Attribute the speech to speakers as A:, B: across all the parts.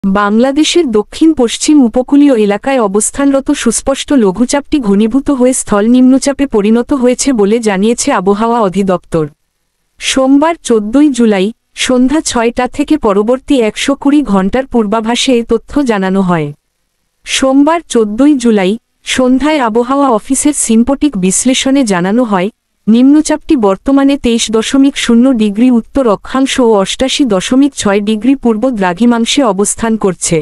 A: বাংলাদেশের দক্ষিণ পশ্চিম উপকূলীয় এলাকায় অবস্থানরত সুস্পষ্ট লঘুচাপটি ঘনীভূত হয়ে স্থল নিম্নচাপে পরিণত হয়েছে বলে জানিয়েছে আবহাওয়া অধিদপ্তর। সোমবার 14 জুলাই সন্ধ্যা 6টা থেকে পরবর্তী 120 ঘণ্টার পূর্বাভাসে এ তথ্য জানানো হয়। সোমবার 14 জুলাই সন্ধ্যায় আবহাওয়া অফিসের সিনপটিক বিশ্লেষণে জানানো হয়, নিম্নচাপটি বর্তমানে 23.0 ডিগ্রি উত্তর অক্ষাংশ ও 88.6 ডিগ্রি পূর্ব দ্রাঘিমাংশে অবস্থান করছে।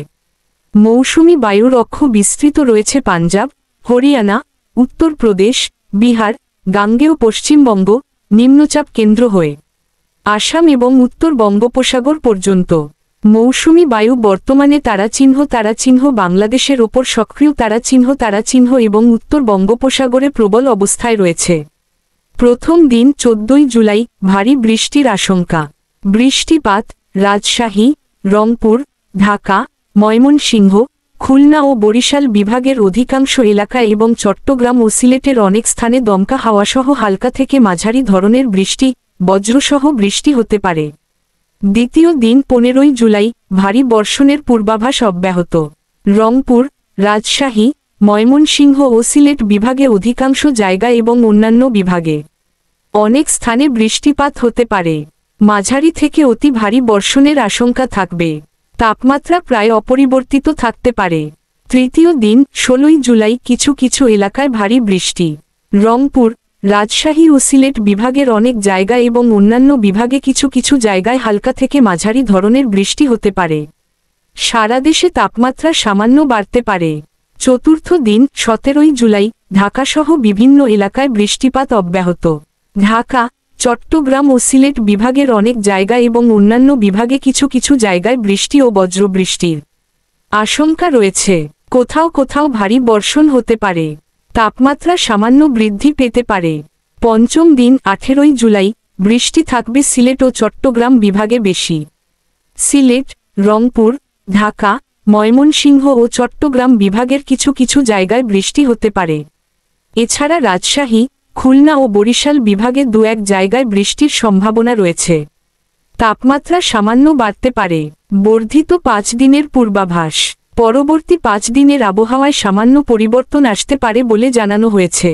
A: মৌসুমি বায়ুর অক্ষ বিস্তৃত রয়েছে পাঞ্জাব, হরিয়ানা, উত্তরপ্রদেশ, বিহার, গাঙ্গেয় পশ্চিমবঙ্গ, নিম্নচাপ কেন্দ্র হয়ে আসাম এবং উত্তর বঙ্গোপসাগর পর্যন্ত। মৌসুমি বায়ু বর্তমানে তারাচিহ্ন বাংলাদেশের ওপর সক্রিয় তারাচিহ্ন এবং উত্তর বঙ্গোপসাগরে প্রবল অবস্থায় রয়েছে। প্রথম দিন 14 জুলাই ভারী বৃষ্টির আশঙ্কা। বৃষ্টিপাত রাজশাহী, রংপুর, ঢাকা, ময়মনসিংহ, খুলনা ও বরিশাল বিভাগের অধিকাংশ এলাকা এবং চট্টগ্রাম ও সিলেটের অনেক স্থানে দমকা হাওয়াসহ হালকা থেকে মাঝারি ধরনের বৃষ্টি, বজ্রসহ বৃষ্টি হতে পারে। দ্বিতীয় দিন 15 জুলাই ভারী বর্ষণের পূর্বাভাস অব্যাহত। রংপুর, রাজশাহী, ময়মনসিংহ ও সিলেট বিভাগে অধিকাংশ জায়গা এবং অন্যান্য বিভাগে অনেক স্থানে বৃষ্টিপাত হতে পারে। মাঝারি থেকে অতি ভারী বর্ষণের আশঙ্কা থাকবে। তাপমাত্রা প্রায় অপরিবর্তিত থাকতে পারে। তৃতীয় দিন 16 জুলাই কিছু কিছু এলাকায় ভারী বৃষ্টি। রংপুর, রাজশাহী ও সিলেট বিভাগের অনেক জায়গা এবং অন্যান্য বিভাগে কিছু কিছু জায়গায় হালকা থেকে মাঝারি ধরনের বৃষ্টি হতে পারে। সারা দেশে তাপমাত্রা সামান্য বাড়তে পারে। চতুর্থ দিন 17 জুলাই ঢাকাসহ বিভিন্ন এলাকায় বৃষ্টিপাত অব্যাহত। ঢাকা, চট্টগ্রাম ও সিলেট বিভাগের অনেক জায়গা এবং অন্যান্য বিভাগে কিছু কিছু জায়গায় বৃষ্টি ও বজ্রবৃষ্টির আশঙ্কা রয়েছে। কোথাও কোথাও ভারী বর্ষণ হতে পারে। তাপমাত্রা সামান্য বৃদ্ধি পেতে পারে। পঞ্চম দিন 18 জুলাই বৃষ্টি থাকবে সিলেট ও চট্টগ্রাম বিভাগে বেশি। সিলেট, রংপুর, ঢাকা, ময়মনসিংহ ও চট্টগ্রাম বিভাগের কিছু কিছু জায়গায় বৃষ্টি হতে পারে। এছাড়া রাজশাহী, খুলনা ও বরিশাল বিভাগে 2-1 জায়গায় বৃষ্টির সম্ভাবনা রয়েছে। তাপমাত্রা সামান্য বাড়তে পারে। বর্ধিত 5 দিনের পূর্বাভাস। পরবর্তী 5 দিনের আবহাওয়ায় সামান্য পরিবর্তন আসতে পারে বলে জানানো হয়েছে।